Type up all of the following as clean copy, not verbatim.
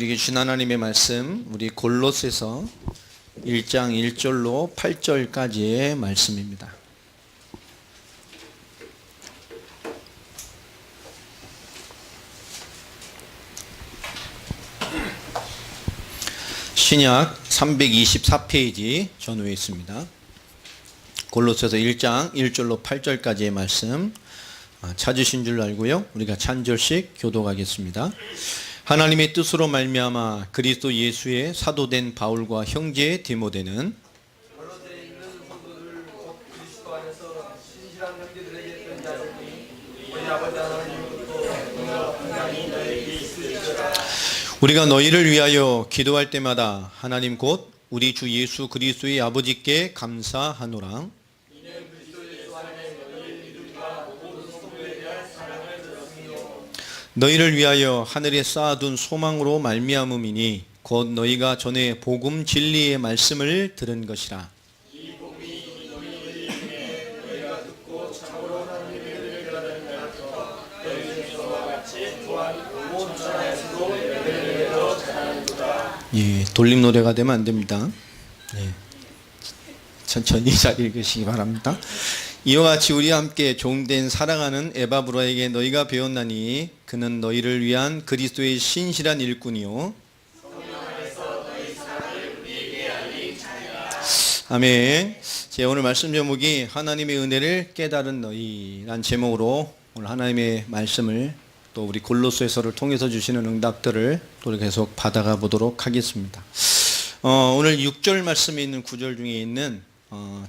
우리에게 주신 하나님의 말씀, 우리 골로새서 1장 1절로 8절까지의 말씀입니다. 신약 324페이지 전후에 있습니다. 골로새서 1장 1절로 8절까지의 말씀 찾으신 줄 알고요. 우리가 찬절씩 교독하겠습니다. 하나님의 뜻으로 말미암아 그리스도 예수의 사도된 바울과 형제 디모데는 골로새에 있는 성도들 곧 그리스도 안에서 신실한 형제들에게 편지하노니 우리 아버지 하나님으로부터 평강이 너희에게 있을지어다. 우리가 너희를 위하여 기도할 때마다 하나님 곧 우리 주 예수 그리스도의 아버지께 감사하노라. 이는 그리스도 예수 안에 너희의 믿음과 모든 성도에 대한 사랑을 들었으며 너희를 위하여 하늘에 쌓아둔 소망으로 말미암음이니 곧 너희가 전에 복음 진리의 말씀을 들은 것이라. 이 복음이 너희 중에 너희가 듣고 참으로 하나님의 은혜를 깨달은 날부터 너희 중에서와 같이 또한 온 천하에서도 너희를 위해서 자랑하는도다. 예, 돌림 노래가 되면 안 됩니다. 예. 천천히 잘 읽으시기 바랍니다. 이와 같이 우리와 함께 종된 사랑하는 에바브라에게 너희가 배웠나니 그는 너희를 위한 그리스도의 신실한 일꾼이요 아멘. 제 오늘 말씀 제목이 하나님의 은혜를 깨달은 너희란 제목으로 오늘 하나님의 말씀을 또 우리 골로새서를 통해서 주시는 응답들을 또 계속 받아가 보도록 하겠습니다. 오늘 6절 말씀에 있는 구절 중에 있는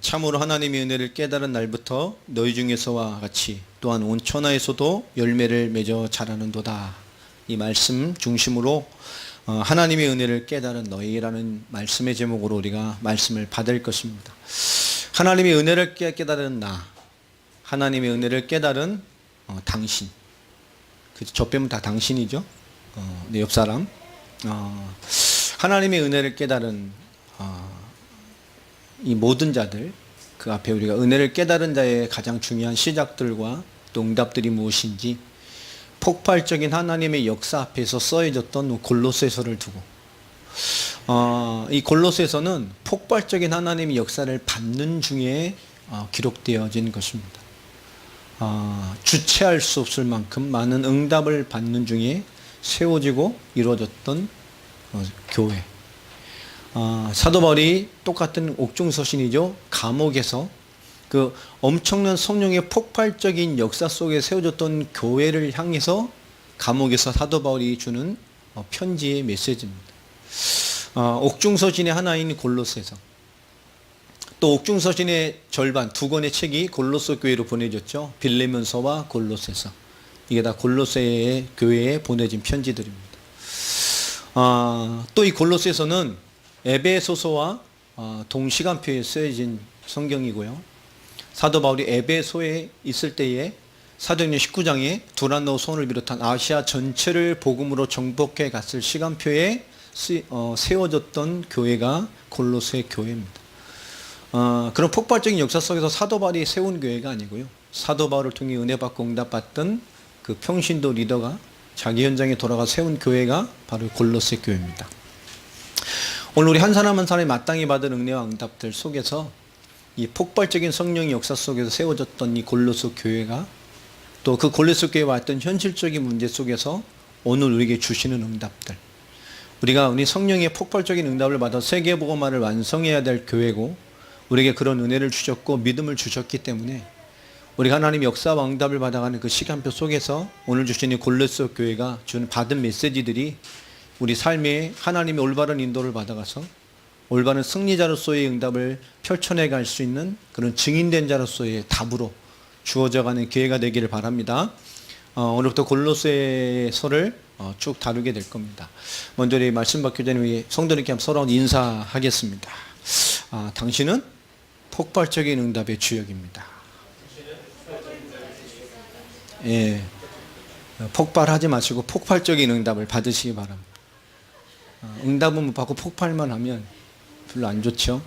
참으로 하나님의 은혜를 깨달은 날부터 너희 중에서와 같이 또한 온 천하에서도 열매를 맺어 자라는도다. 이 말씀 중심으로 하나님의 은혜를 깨달은 너희라는 말씀의 제목으로 우리가 말씀을 받을 것입니다. 하나님의 은혜를 깨달은 나, 하나님의 은혜를 깨달은 당신. 저 빼면 다 당신이죠. 내 옆 사람. 하나님의 은혜를 깨달은 이 모든 자들, 그 앞에 우리가 은혜를 깨달은 자의 가장 중요한 시작들과 또 응답들이 무엇인지 폭발적인 하나님의 역사 앞에서 써여졌던 골로새서를 두고 이 골로새서는 폭발적인 하나님의 역사를 받는 중에 기록되어진 것입니다. 주체할 수 없을 만큼 많은 응답을 받는 중에 세워지고 이루어졌던 교회. 사도 바울이 똑같은 옥중서신이죠. 감옥에서 그 엄청난 성령의 폭발적인 역사 속에 세워졌던 교회를 향해서 감옥에서 사도 바울이 주는 편지의 메시지입니다. 옥중서신의 하나인 골로새서, 또 옥중서신의 절반 두 권의 책이 골로새 교회로 보내졌죠. 빌레몬서와 골로새서. 이게 다 골로새 교회에 보내진 편지들입니다. 또 이 골로새서는 에베소서와 동시간표에 쓰여진 성경이고요. 사도 바울이 에베소에 있을 때에 사도행전 19장에 두란노 손을 비롯한 아시아 전체를 복음으로 정복해 갔을 시간표에 세워졌던 교회가 골로새 교회입니다. 그런 폭발적인 역사 속에서 사도 바울이 세운 교회가 아니고요. 사도 바울을 통해 은혜 받고 응답받던 그 평신도 리더가 자기 현장에 돌아가 세운 교회가 바로 골로새 교회입니다. 오늘 우리 한 사람 한 사람이 마땅히 받은 은혜와 응답들 속에서 이 폭발적인 성령의 역사 속에서 세워졌던 이 골로새 교회가 또 그 골로새 교회에 왔던 현실적인 문제 속에서 오늘 우리에게 주시는 응답들, 우리 성령의 폭발적인 응답을 받아 세계복음화를 완성해야 될 교회고 우리에게 그런 은혜를 주셨고 믿음을 주셨기 때문에 우리가 하나님의 역사와 응답을 받아가는 그 시간표 속에서 오늘 주신 이 골로새 교회가 받은 메시지들이 우리 삶에 하나님의 올바른 인도를 받아가서 올바른 승리자로서의 응답을 펼쳐내 갈 수 있는 그런 증인된 자로서의 답으로 주어져가는 기회가 되기를 바랍니다. 오늘부터 골로새서를 쭉 다루게 될 겁니다. 먼저 우리 말씀 받기 전에 우리 성도님께 서로 인사하겠습니다. 당신은 폭발적인 응답의 주역입니다. 예, 폭발하지 마시고 폭발적인 응답을 받으시기 바랍니다. 응답은 못 받고 폭발만 하면 별로 안 좋죠.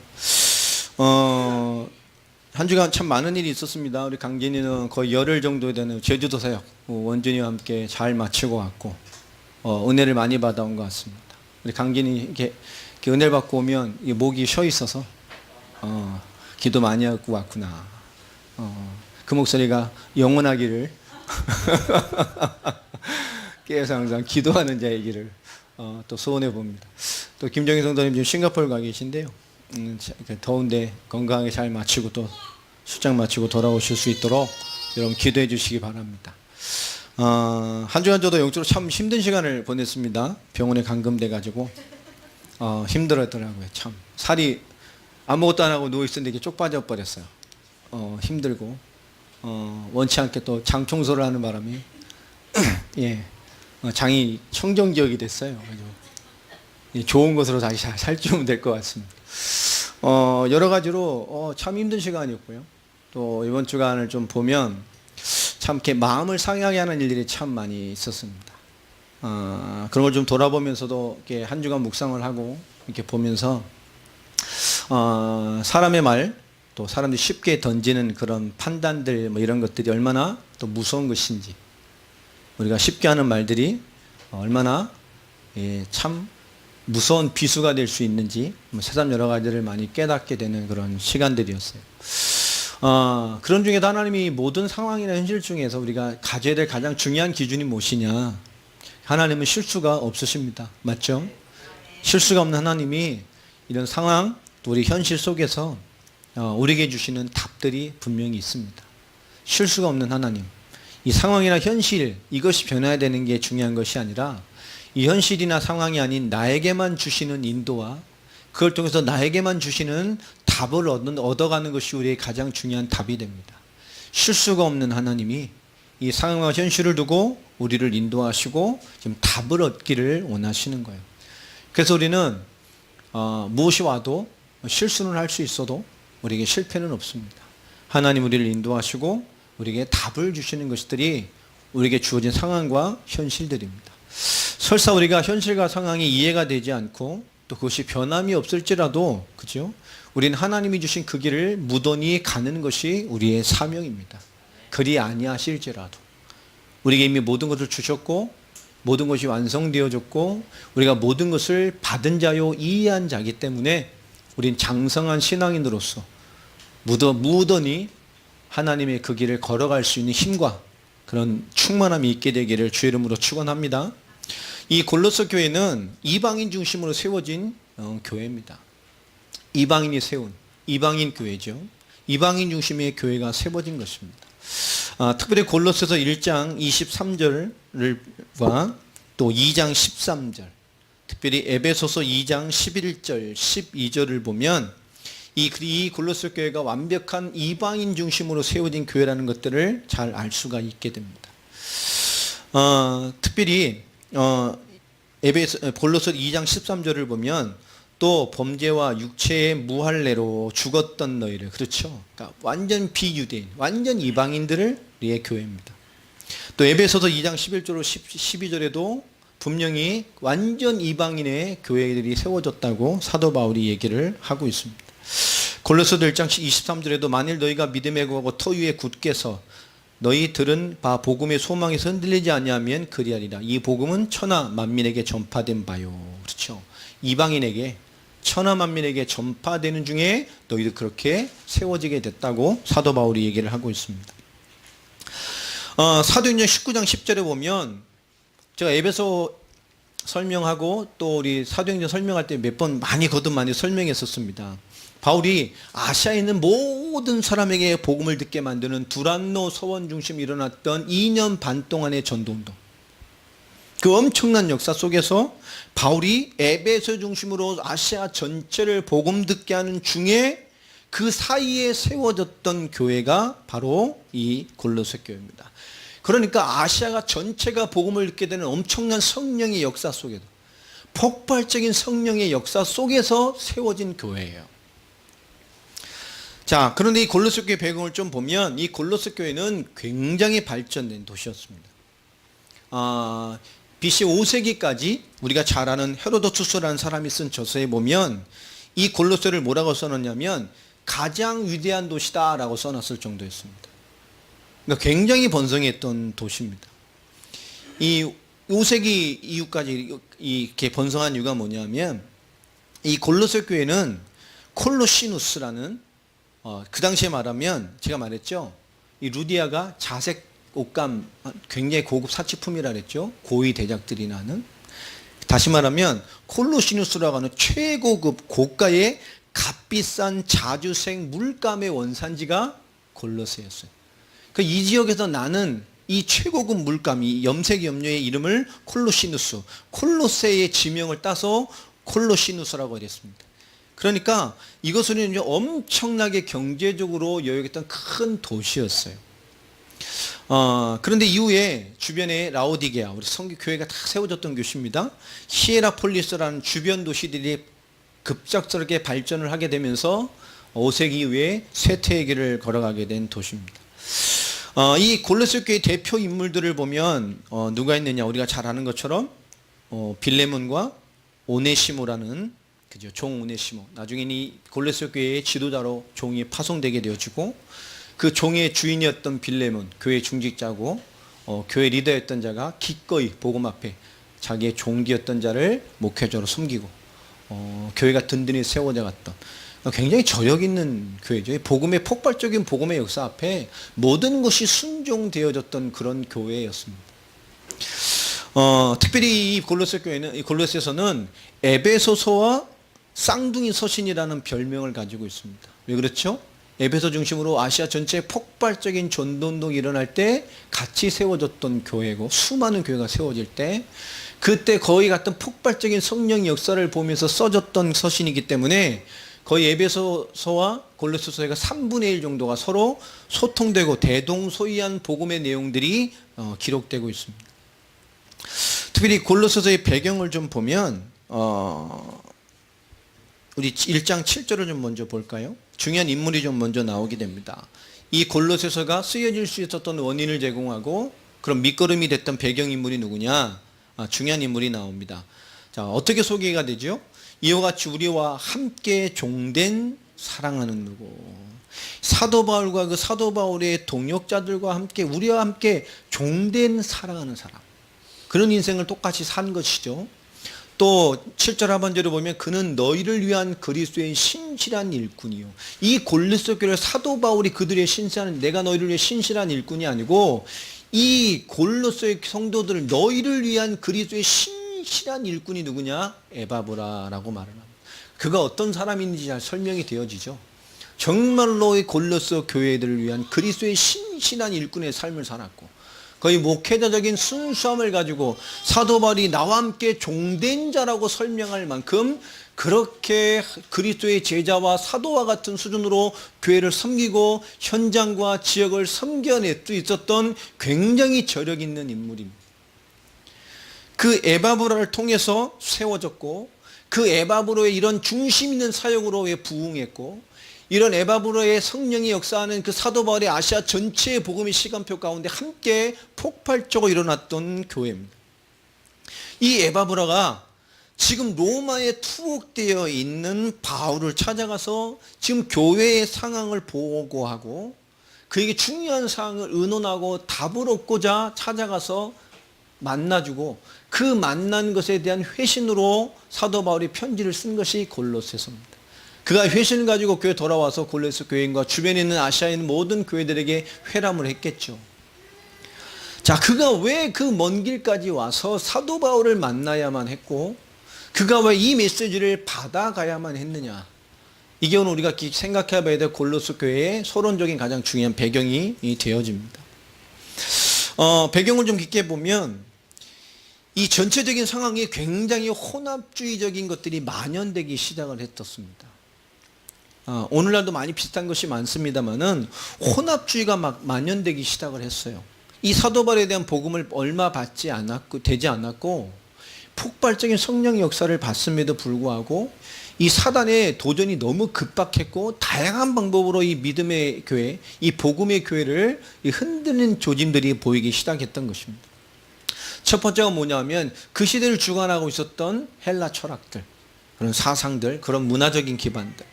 한 주간 참 많은 일이 있었습니다. 우리 강진이는 거의 열흘 정도 되는 제주도 사역 원준이와 함께 잘 마치고 왔고 은혜를 많이 받아온 것 같습니다. 우리 강진이 이렇게 은혜를 받고 오면 이 목이 쉬어 있어서 기도 많이 하고 왔구나. 그 목소리가 영원하기를 깨어서 항상 기도하는 자이기를 또 소원해 봅니다. 또 김정희 성도님 지금 싱가포르 가 계신데요. 더운데 건강하게 잘 마치고 또 출장 마치고 돌아오실 수 있도록 여러분 기도해 주시기 바랍니다. 한 주간 저도 영적으로 참 힘든 시간을 보냈습니다. 병원에 감금돼 가지고 힘들었더라고요. 참 살이 아무것도 안 하고 누워 있었는데 이게 쪽 빠져 버렸어요. 힘들고 원치 않게 또 장 청소를 하는 바람에 예, 장이 청정지역이 됐어요. 좋은 것으로 다시 살찌우면 될 것 같습니다. 여러 가지로 참 힘든 시간이었고요. 또 이번 주간을 좀 보면 참 이렇게 마음을 상하게 하는 일들이 참 많이 있었습니다. 그런 걸 좀 돌아보면서도 이렇게 한 주간 묵상을 하고 이렇게 보면서 사람의 말, 또 사람들이 쉽게 던지는 그런 판단들 뭐 이런 것들이 얼마나 또 무서운 것인지, 우리가 쉽게 하는 말들이 얼마나 참 무서운 비수가 될 수 있는지 새삼 여러 가지를 많이 깨닫게 되는 그런 시간들이었어요. 그런 중에도 하나님이 모든 상황이나 현실 중에서 우리가 가져야 될 가장 중요한 기준이 무엇이냐? 하나님은 실수가 없으십니다. 맞죠? 실수가 없는 하나님이 이런 상황, 또 우리 현실 속에서 우리에게 주시는 답들이 분명히 있습니다. 실수가 없는 하나님, 이 상황이나 현실, 이것이 변해야 되는 게 중요한 것이 아니라 이 현실이나 상황이 아닌 나에게만 주시는 인도와 그걸 통해서 나에게만 주시는 답을 얻어가는 것이 우리의 가장 중요한 답이 됩니다. 실수가 없는 하나님이 이 상황과 현실을 두고 우리를 인도하시고 지금 답을 얻기를 원하시는 거예요. 그래서 우리는 무엇이 와도 실수는 할 수 있어도 우리에게 실패는 없습니다. 하나님 우리를 인도하시고 우리에게 답을 주시는 것들이 우리에게 주어진 상황과 현실들입니다. 설사 우리가 현실과 상황이 이해가 되지 않고 또 그것이 변함이 없을지라도, 그죠? 우리는 하나님이 주신 그 길을 무던히 가는 것이 우리의 사명입니다. 그리 아니하실지라도 우리에게 이미 모든 것을 주셨고 모든 것이 완성되어졌고 우리가 모든 것을 받은 자요 이해한 자이기 때문에 우린 장성한 신앙인으로서 무던히 하나님의 그 길을 걸어갈 수 있는 힘과 그런 충만함이 있게 되기를 주의 이름으로 축원합니다. 이 골로새 교회는 이방인 중심으로 세워진 교회입니다. 이방인이 세운 이방인 교회죠. 이방인 중심의 교회가 세워진 것입니다. 특별히 골로새서 1장 23절과 또 2장 13절, 특별히 에베소서 2장 11절 12절을 보면 이 골로새 교회가 완벽한 이방인 중심으로 세워진 교회라는 것들을 잘 알 수가 있게 됩니다. 특별히 골로새 2장 13절을 보면 또 범죄와 육체의 무할례로 죽었던 너희를, 그렇죠? 그러니까 완전 비유대인, 완전 이방인들을 우리의 교회입니다. 또 에베소서 2장 11절로 12절에도 분명히 완전 이방인의 교회들이 세워졌다고 사도 바울이 얘기를 하고 있습니다. 골로새서 1장 23절에도 만일 너희가 믿음에 구하고 터 위에 굳게 서 너희 들은 바 복음의 소망에서 흔들리지 아니하면 그리하리라. 이 복음은 천하 만민에게 전파된 바요. 그렇죠? 이방인에게 천하 만민에게 전파되는 중에 너희도 그렇게 세워지게 됐다고 사도 바울이 얘기를 하고 있습니다. 사도행전 19장 10절에 보면 제가 에베소 설명하고 또 우리 사도행전 설명할 때 몇 번 많이 설명했었습니다. 바울이 아시아에 있는 모든 사람에게 복음을 듣게 만드는 두란노 서원 중심 일어났던 2년 반 동안의 전도운동, 그 엄청난 역사 속에서 바울이 에베소 중심으로 아시아 전체를 복음 듣게 하는 중에 그 사이에 세워졌던 교회가 바로 이 골로새 교회입니다. 그러니까 아시아가 전체가 복음을 듣게 되는 엄청난 성령의 역사 속에도, 폭발적인 성령의 역사 속에서 세워진 교회예요. 자, 그런데 이 골로새 교회 배경을 좀 보면 이 골로새 교회는 굉장히 발전된 도시였습니다. BC 5세기까지 우리가 잘 아는 헤로도투스라는 사람이 쓴 저서에 보면 이 골로새를 뭐라고 써놨냐면 가장 위대한 도시다라고 써놨을 정도였습니다. 그러니까 굉장히 번성했던 도시입니다. 이 5세기 이후까지 이렇게 번성한 이유가 뭐냐면 이 골로새 교회는 콜로시누스라는 그 당시에 말하면 제가 말했죠. 이 루디아가 자색 옷감 굉장히 고급 사치품이라 그랬죠. 고위 대작들이 나는. 다시 말하면 콜로시누스라고 하는 최고급 고가의 값비싼 자주색 물감의 원산지가 골로새였어요. 이 지역에서 나는 이 최고급 물감, 이 염색 염료의 이름을 콜로시누스, 콜로새의 지명을 따서 콜로시누스라고 했습니다. 그러니까 이것은 이제 엄청나게 경제적으로 여유했던 큰 도시였어요. 그런데 이후에 주변에 라오디게아, 우리 성교회가 다 세워졌던 곳입니다. 히에라폴리스라는 주변 도시들이 급작스럽게 발전을 하게 되면서 5세기 이후에 쇠퇴의 길을 걸어가게 된 도시입니다. 이 골로새 교회 대표 인물들을 보면 누가 있느냐, 우리가 잘 아는 것처럼 빌레몬과 오네시모라는 그죠, 종 오네시모, 나중에는 이 골로새 교회의 지도자로 종이 파송되게 되어지고, 그 종의 주인이었던 빌레몬, 교회 중직자고 교회 리더였던 자가 기꺼이 복음 앞에 자기의 종기였던 자를 목회자로 섬기고 교회가 든든히 세워져 갔던 굉장히 저력 있는 교회죠. 복음의 폭발적인 복음의 역사 앞에 모든 것이 순종되어졌던 그런 교회였습니다. 특별히 이 골로새 교회는, 이 골로새서는 에베소서와 쌍둥이 서신이라는 별명을 가지고 있습니다. 왜 그렇죠? 에베소 중심으로 아시아 전체에 폭발적인 전도운동이 일어날 때 같이 세워졌던 교회고, 수많은 교회가 세워질 때 그때 거의 같은 폭발적인 성령 역사를 보면서 써졌던 서신이기 때문에 거의 에베소서와 골로새서가 3분의 1 정도가 서로 소통되고 대동소이한 복음의 내용들이 기록되고 있습니다. 특별히 골로새서의 배경을 좀 보면 우리 1장 7절을 좀 먼저 볼까요? 중요한 인물이 좀 먼저 나오게 됩니다. 이 골로새서가 쓰여질 수 있었던 원인을 제공하고 그런 밑거름이 됐던 배경인물이 누구냐? 중요한 인물이 나옵니다. 자, 어떻게 소개가 되죠? 이와 같이 우리와 함께 종된 사랑하는 누구. 사도 바울과 그 사도 바울의 동역자들과 함께 우리와 함께 종된 사랑하는 사람. 그런 인생을 똑같이 산 것이죠. 또 7절 하반절을 보면 그는 너희를 위한 그리스도의 신실한 일꾼이요. 이 골로새 교회 사도 바울이 그들의 신실한, 내가 너희를 위해 신실한 일꾼이 아니고 이 골로새 성도들을 너희를 위한 그리스도의 신실한 일꾼이 누구냐? 에바브라라고 말을 합니다. 그가 어떤 사람인지 잘 설명이 되어지죠. 정말로 이 골로새 교회들을 위한 그리스도의 신실한 일꾼의 삶을 살았고 거의 목회자적인 순수함을 가지고 사도 바울이 나와 함께 종된 자라고 설명할 만큼 그렇게 그리스도의 제자와 사도와 같은 수준으로 교회를 섬기고 현장과 지역을 섬겨낼 수 있었던 굉장히 저력 있는 인물입니다. 그 에바브라를 통해서 세워졌고 그 에바브로의 이런 중심 있는 사역으로 부흥했고 이런 에바브로의 성령이 역사하는 그 사도 바울의 아시아 전체의 복음의 시간표 가운데 함께 폭발적으로 일어났던 교회입니다. 이 에바브라가 지금 로마에 투옥되어 있는 바울을 찾아가서 지금 교회의 상황을 보고하고 그에게 중요한 사항을 의논하고 답을 얻고자 찾아가서 만나주고 그 만난 것에 대한 회신으로 사도 바울이 편지를 쓴 것이 골로새서입니다. 그가 회신을 가지고 교회 돌아와서 골로새 교회인과 주변에 있는 아시아에 있는 모든 교회들에게 회람을 했겠죠. 자, 그가 왜 그 먼 길까지 와서 사도 바울을 만나야만 했고 그가 왜 이 메시지를 받아가야만 했느냐. 이게 오늘 우리가 생각해 봐야 될 골로새 교회의 서론적인 가장 중요한 배경이 되어집니다. 배경을 좀 깊게 보면 이 전체적인 상황이 굉장히 혼합주의적인 것들이 만연되기 시작을 했었습니다. 오늘날도 많이 비슷한 것이 많습니다만은 혼합주의가 막 만연되기 시작을 했어요. 이 사도 바울에 대한 복음을 얼마 받지 않았고 되지 않았고 폭발적인 성령 역사를 받음에도 불구하고 이 사단의 도전이 너무 급박했고 다양한 방법으로 이 믿음의 교회, 이 복음의 교회를 흔드는 조짐들이 보이기 시작했던 것입니다. 첫 번째가 뭐냐면 그 시대를 주관하고 있었던 헬라 철학들, 그런 사상들, 그런 문화적인 기반들,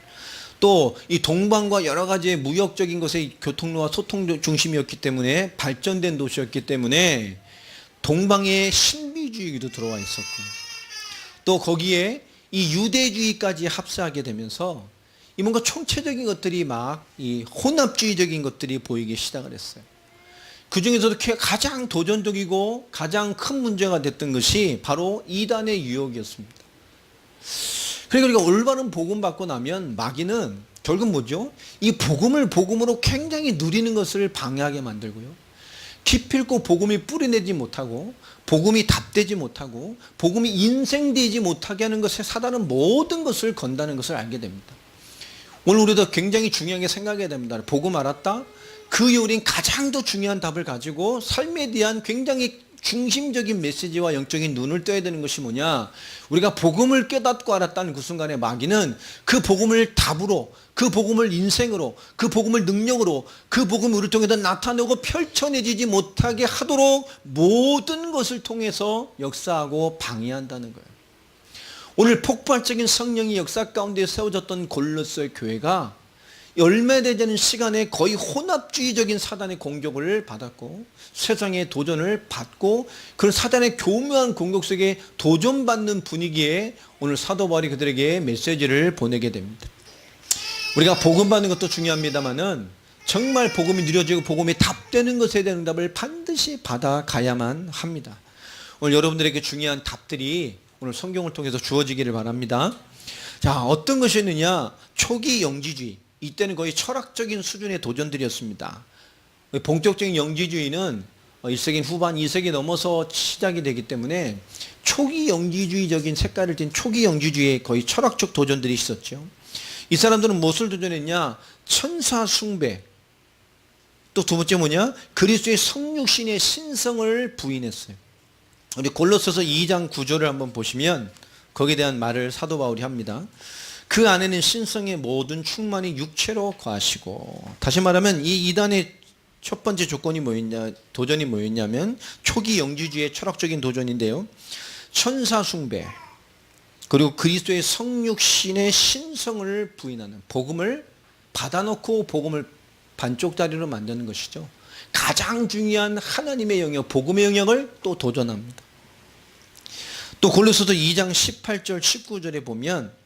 또 이 동방과 여러 가지의 무역적인 것의 교통로와 소통 중심이었기 때문에 발전된 도시였기 때문에 동방의 신유주의도 들어와 있었고, 또 거기에 이 유대주의까지 합세하게 되면서 이 뭔가 총체적인 것들이 막 이 혼합주의적인 것들이 보이기 시작을 했어요. 그 중에서도 가장 도전적이고 가장 큰 문제가 됐던 것이 바로 이단의 유혹이었습니다. 그러니까 우리가 올바른 복음 받고 나면 마귀는 결국 뭐죠? 이 복음을 복음으로 굉장히 누리는 것을 방해하게 만들고요. 기필코 복음이 뿌리내지 못하고, 복음이 답되지 못하고, 복음이 인생되지 못하게 하는 것에 사단은 모든 것을 건다는 것을 알게 됩니다. 오늘 우리도 굉장히 중요하게 생각해야 됩니다. 복음 알았다? 그 이후에 우린 가장 더 중요한 답을 가지고 삶에 대한 굉장히 중심적인 메시지와 영적인 눈을 떠야 되는 것이 뭐냐? 우리가 복음을 깨닫고 알았다는 그 순간에 마귀는 그 복음을 답으로, 그 복음을 인생으로, 그 복음을 능력으로, 그 복음을 우리를 통해서 나타내고 펼쳐내지지 못하게 하도록 모든 것을 통해서 역사하고 방해한다는 거예요. 오늘 폭발적인 성령의 역사 가운데 세워졌던 골로새 교회가 열매되지 않은 시간에 거의 혼합주의적인 사단의 공격을 받았고, 세상의 도전을 받고, 그런 사단의 교묘한 공격 속에 도전받는 분위기에 오늘 사도 바울이 그들에게 메시지를 보내게 됩니다. 우리가 복음 받는 것도 중요합니다만은 정말 복음이 누려지고 복음이 답되는 것에 대한 응답을 반드시 받아가야만 합니다. 오늘 여러분들에게 중요한 답들이 오늘 성경을 통해서 주어지기를 바랍니다. 자, 어떤 것이었느냐? 초기 영지주의. 이때는 거의 철학적인 수준의 도전들이었습니다. 본격적인 영지주의는 1세기 후반 2세기 넘어서 시작이 되기 때문에 초기 영지주의적인 색깔을 띤 초기 영지주의의 거의 철학적 도전들이 있었죠. 이 사람들은 무엇을 도전했냐? 천사 숭배. 또 두 번째 뭐냐? 그리스도의 성육신의 신성을 부인했어요. 우리 골로새서 2장 9절을 한번 보시면 거기에 대한 말을 사도 바울이 합니다. 그 안에는 신성의 모든 충만이 육체로 거하시고, 다시 말하면 이 이단의 첫 번째 조건이 뭐였냐, 도전이 뭐였냐면 초기 영지주의의 철학적인 도전인데요. 천사 숭배, 그리고 그리스도의 성육신의 신성을 부인하는, 복음을 받아놓고 복음을 반쪽짜리로 만드는 것이죠. 가장 중요한 하나님의 영역, 복음의 영역을 또 도전합니다. 또 골로새서 2장 18절 19절에 보면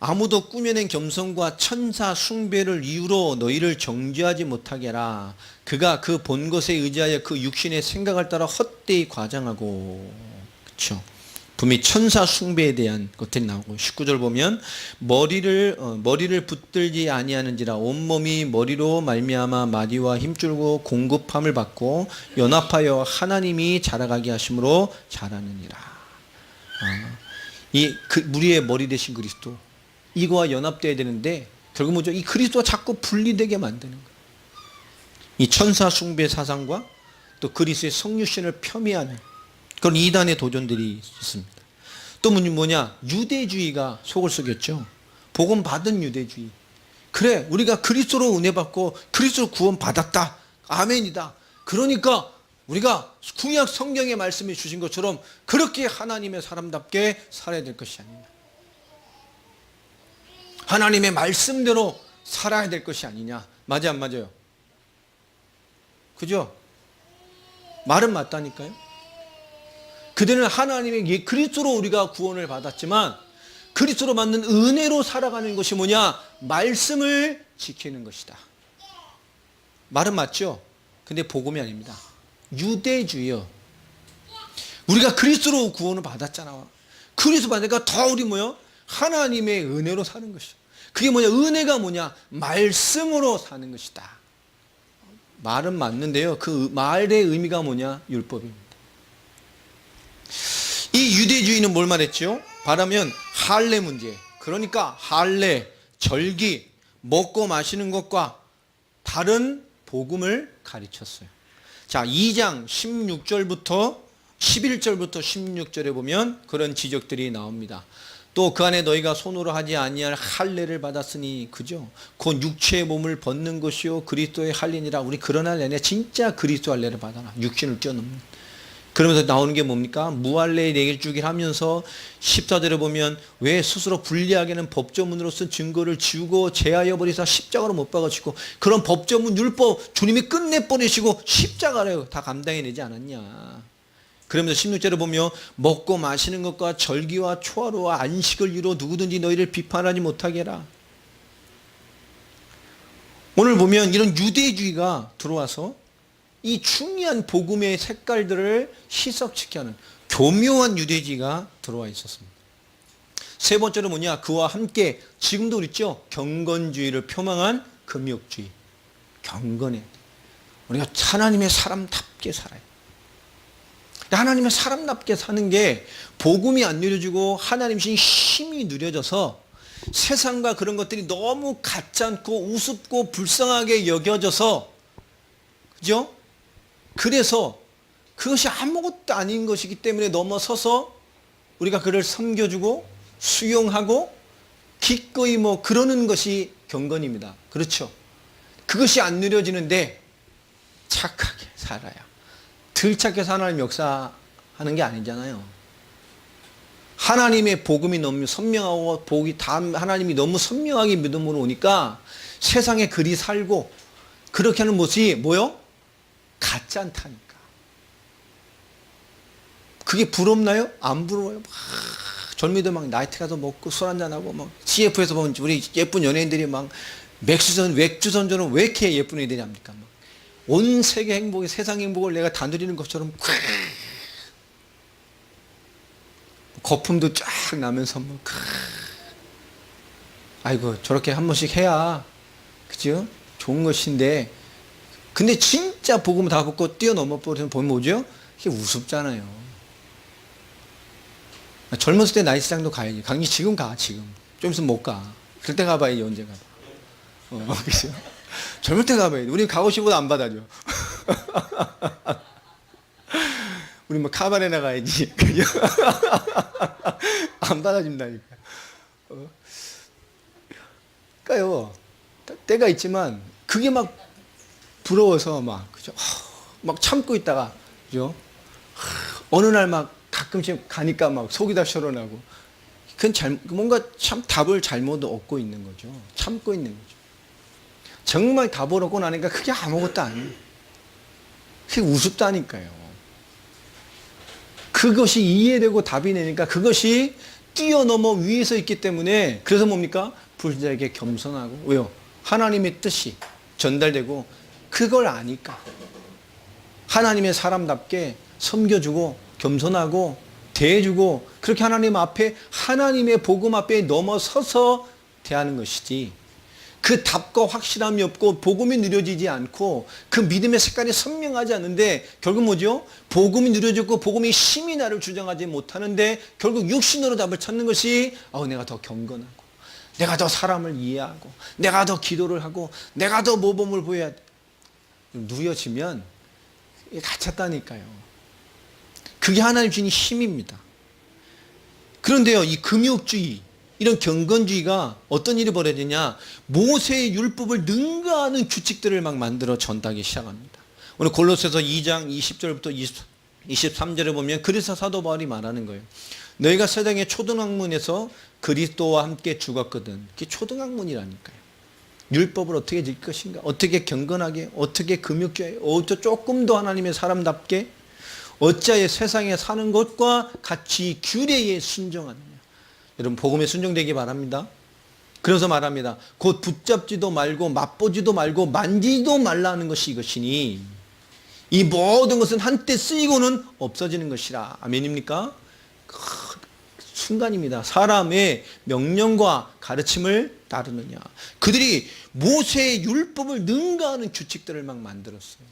아무도 꾸며낸 겸손과 천사 숭배를 이유로 너희를 정죄하지 못하게 하라. 그가 그 본 것에 의지하여 그 육신의 생각을 따라 헛되이 과장하고. 그렇죠. 분명히 천사 숭배에 대한 것들이 나오고, 19절 보면 머리를 붙들지 아니하는지라 온몸이 머리로 말미암아 마디와 힘줄고 공급함을 받고 연합하여 하나님이 자라가게 하심으로 자라느니라. 우리의 머리 되신 그리스도, 이거와 연합되어야 되는데 결국 뭐죠? 이 그리스도가 자꾸 분리되게 만드는 거예요. 이 천사 숭배 사상과 또 그리스도의 성육신을 폄훼하는 그런 이단의 도전들이 있습니다. 또 뭐냐? 유대주의가 속을 썩였죠. 복음 받은 유대주의. 그래, 우리가 그리스도로 은혜 받고 그리스도로 구원 받았다. 아멘이다. 그러니까 우리가 구약 성경의 말씀해 주신 것처럼 그렇게 하나님의 사람답게 살아야 될 것이 아니냐. 하나님의 말씀대로 살아야 될 것이 아니냐. 맞아 안 맞아요? 그죠? 말은 맞다니까요. 그들은 하나님의 그리스도로 우리가 구원을 받았지만 그리스도로 받는 은혜로 살아가는 것이 뭐냐? 말씀을 지키는 것이다. 말은 맞죠? 근데 복음이 아닙니다. 유대주의요. 우리가 그리스도로 구원을 받았잖아. 그리스도 받으니까 더 우리 뭐요? 하나님의 은혜로 사는 것이죠. 그게 뭐냐? 은혜가 뭐냐? 말씀으로 사는 것이다. 말은 맞는데요. 그 말의 의미가 뭐냐? 율법입니다. 이 유대주의는 뭘 말했죠? 말하면 할례 문제. 그러니까 할례, 절기, 먹고 마시는 것과 다른 복음을 가르쳤어요. 자, 2장 16절부터 11절부터 16절에 보면 그런 지적들이 나옵니다. 또 그 안에 너희가 손으로 하지 아니할 할례를 받았으니, 그죠? 곧 육체의 몸을 벗는 것이요 그리스도의 할례니라. 우리 그런 할례 아니라 진짜 그리스도 할례를 받아라. 육신을 뛰어넘는. 그러면서 나오는 게 뭡니까? 무할례의 내길 주길 하면서 14절에 보면 왜 스스로 불리하게는 법조문으로 쓴 증거를 지우고 제하여 버리사 십자가로 못 박아주시고, 그런 법조문 율법 주님이 끝내버리시고 십자가를 다 감당해내지 않았냐. 그러면서 16절에 보면 먹고 마시는 것과 절기와 초하루와 안식을 이루어 누구든지 너희를 비판하지 못하게 해라. 오늘 보면 이런 유대주의가 들어와서 이 중요한 복음의 색깔들을 희석시켜 하는 교묘한 유대주의가 들어와 있었습니다. 세 번째로 뭐냐? 그와 함께 지금도 그렇죠? 경건주의를 표방한 금욕주의. 경건해. 우리가 하나님의 사람답게 살아요. 하나님의 사람답게 사는 게 복음이 안 누려지고 하나님의 힘이 누려져서 세상과 그런 것들이 너무 가짜않고 우습고 불쌍하게 여겨져서, 그죠? 그래서 그것이 아무것도 아닌 것이기 때문에 넘어서서 우리가 그를 섬겨주고 수용하고 기꺼이 뭐 그러는 것이 경건입니다. 그렇죠? 그것이 안 누려지는데 착하게 살아야. 들착해서 하나님 역사하는 게 아니잖아요. 하나님의 복음이 너무 선명하고 하나님이 너무 선명하게 믿음으로 오니까 세상에 그리 살고 그렇게 하는 모습이 뭐요? 같지 않다니까. 그게 부럽나요? 안 부러워요. 막 젊이들 막 나이트 가서 먹고 술 한잔하고 막 CF에서 보면 우리 예쁜 연예인들이 막 맥주 선전은 왜 이렇게 예쁜 애들이 합니까? 막 온 세계 행복이 세상 행복을 내가 다 누리는 것처럼 거품도 쫙 나면서 막 아이고 저렇게 한 번씩 해야 그죠? 좋은 것인데 근데 진짜 복음 다 붙고 뛰어넘어 버리면 보면 뭐죠? 이게 우습잖아요. 젊었을 때 나이트장도 가야지. 강의 지금 가 지금. 좀 있으면 못 가. 그때 가봐야지 언제 가봐. 그죠? 젊을 때 가봐야지. 우리 가고 싶어도 안 받아줘. 우리 뭐 카바레나 가야지. 그죠? 안 받아준다니까. 그러니까요. 때가 있지만 그게 막 부러워서 막 그죠? 막 참고 있다가 그죠? 어느 날 막 가끔씩 가니까 막 속이 다 시원하고 그건 뭔가 참 답을 잘못 얻고 있는 거죠. 참고 있는 거죠. 정말 답을 얻고 나니까 그게 아무것도 아니에요. 그게 우습다니까요. 그것이 이해되고 답이 되니까 그것이 뛰어넘어 위에서 있기 때문에 그래서 뭡니까? 불자에게 겸손하고 왜요? 하나님의 뜻이 전달되고 그걸 아니까 하나님의 사람답게 섬겨주고 겸손하고 대해주고 그렇게 하나님 앞에 하나님의 복음 앞에 넘어서서 대하는 것이지 그 답과 확실함이 없고 복음이 누려지지 않고 그 믿음의 색깔이 선명하지 않는데 결국 뭐죠? 복음이 누려지고 복음의 힘이 나를 주장하지 못하는데 결국 육신으로 답을 찾는 것이 내가 더 경건하고 내가 더 사람을 이해하고 내가 더 기도를 하고 내가 더 모범을 보여야 돼. 누려지면 갇혔다니까요. 그게 하나님 주신 힘입니다. 그런데요, 이 금욕주의, 이런 경건주의가 어떤 일이 벌어지냐? 모세의 율법을 능가하는 규칙들을 막 만들어 전하기 시작합니다. 오늘 골로새서 2장 20절부터 23절에 보면 그래서 사도 바울이 말하는 거예요. 너희가 세상의 초등학문에서 그리스도와 함께 죽었거든. 그게 초등학문이라니까요. 율법을 어떻게 지킬 것인가? 어떻게 경건하게? 어떻게 금욕주의? 조금 더 하나님의 사람답게? 어찌하여 세상에 사는 것과 같이 규례에 순종하느냐. 여러분 복음에 순종되기 바랍니다. 그래서 말합니다. 곧 붙잡지도 말고 맛보지도 말고 만지도 말라는 것이 이것이니 이 모든 것은 한때 쓰이고는 없어지는 것이라. 아멘입니까? 순간입니다. 사람의 명령과 가르침을 따르느냐. 그들이 모세의 율법을 능가하는 규칙들을 막 만들었어요.